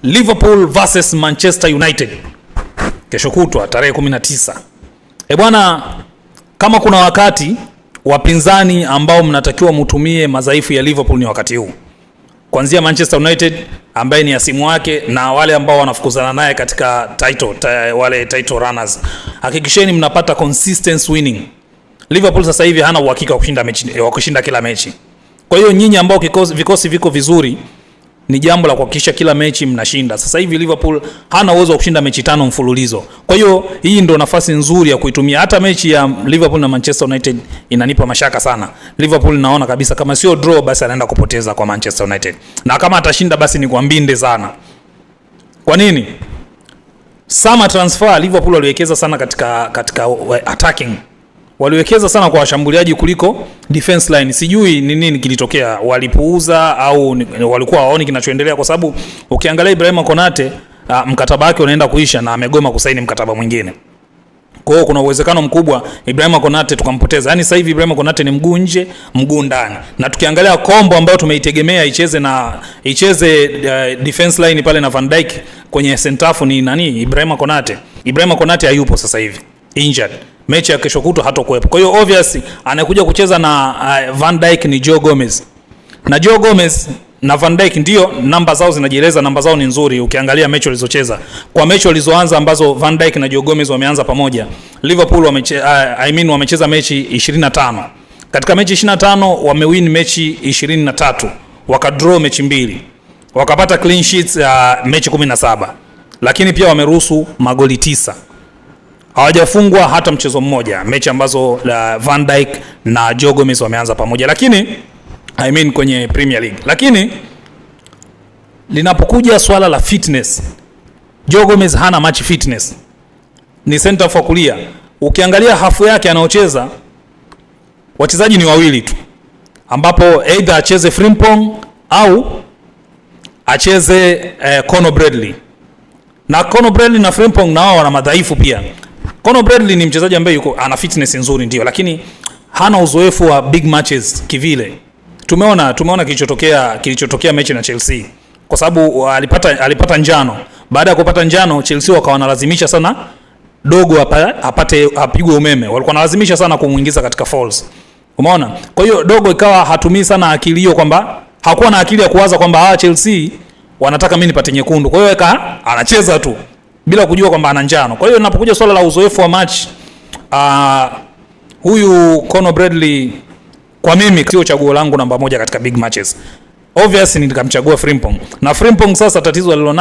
Liverpool versus Manchester United kesho kutwa tarehe 19. Bwana, kama kuna wakati wapinzani ambao mnatakiwa mutumie madhaifu ya Liverpool ni wakati huu. Kuanzia Manchester United ambaye ni asimu wake na wale ambao wanafukuzana naye katika wale title runners. Hakikisheni mnapata consistent winning. Liverpool sasa hivi hana uhakika wa kushinda kila mechi. Kwa hiyo nyinyi ambao vikosi viko vizuri, ni jambo la kuhakikisha kila mechi mnashinda. Sasa hivi Liverpool hana uwezo wa kushinda mechi 5 mfululizo. Kwa hiyo hii ndio nafasi nzuri ya kuitumia. Hata mechi ya Liverpool na Manchester United inanipa mashaka sana. Liverpool naona kabisa kama sio draw basi anaenda kupoteza kwa Manchester United. Na kama atashinda basi ni kwa mbinde sana. Kwa nini? Summer transfer Liverpool waliwekeza sana katika attacking. Waliwekeza sana kwa washambuliaji kuliko defense line. Sijui ni nini kilitokea, walipuuza au walikuwa waoni kinachoendelea, kwa sababu ukiangalia Ibrahima Konate mkataba wake unaenda kuisha na amegoma kusaini mkataba mwingine. Kwa hiyo kuna uwezekano mkubwa Ibrahima Konate tukampoteza. Yaani sasa hivi Ibrahima Konate ni mguu nje, mguu ndani. Na tukiangalia combo ambayo tumeitegemea icheze defense line pale na Van Dijk kwenye center half ni nani? Ibrahima Konate. Ibrahima Konate hayupo sasa hivi, injured. Mechi ya kesho kutwa hatakuwepo. Kwa hiyo obviously anakuja kucheza na Van Dijk ni Joe Gomez. Na Joe Gomez na Van Dijk ndio namba zao zinajieleza, namba zao ni nzuri ukiangalia mechi walizocheza. Kwa mechi walizoanza ambazo Van Dijk na Joe Gomez wameanza pamoja, Liverpool wamecheza mechi 25. Katika mechi 25 wamewin mechi 23, wakadraw mechi 2. Wakapata clean sheets mechi 17. Lakini pia wameruhusu magoli 9. Hawajafungwa hata mchezo mmoja, mechi ambazo Van Dijk na Joe Gomez wameanza pamoja. Lakini kwenye Premier League. Lakini linapokuja swala la fitness, Joe Gomez hana match fitness. Ni center for kulia. Ukiangalia hafu yake anaocheza, wachezaji ni wawili tu, ambapo either acheze Frimpong au acheze Conor Bradley. Na Conor Bradley na Frimpong nao wana madhaifu pia. Conor Bradley ni mchezaji ambaye ana fitness nzuri ndio, lakini hana uzoefu wa big matches kivile. Tumeona kilichotokea mechi na Chelsea, kwa sababu alipata njano. Baada ya kupata njano, Chelsea wakawa wanalazimisha sana Dogo apigwe umeme. Walikuwa wanalazimisha sana kumuingiza katika falls. Umeona? Kwa hiyo Dogo ikawa hatumii sana akili hiyo, kwamba hakuwa na akili ya kuwaza kwamba Chelsea wanataka mimi nipate nyekundu. Kwa hiyo anacheza tu bila kujua kwamba ana njano. Kwa hiyo ninapokuja swala la uzoefu wa match, huyu Conor Bradley kwa mimi sio chaguo langu namba 1 katika big matches. Obviously nikamchagua Frimpong. Na Frimpong sasa tatizo alilona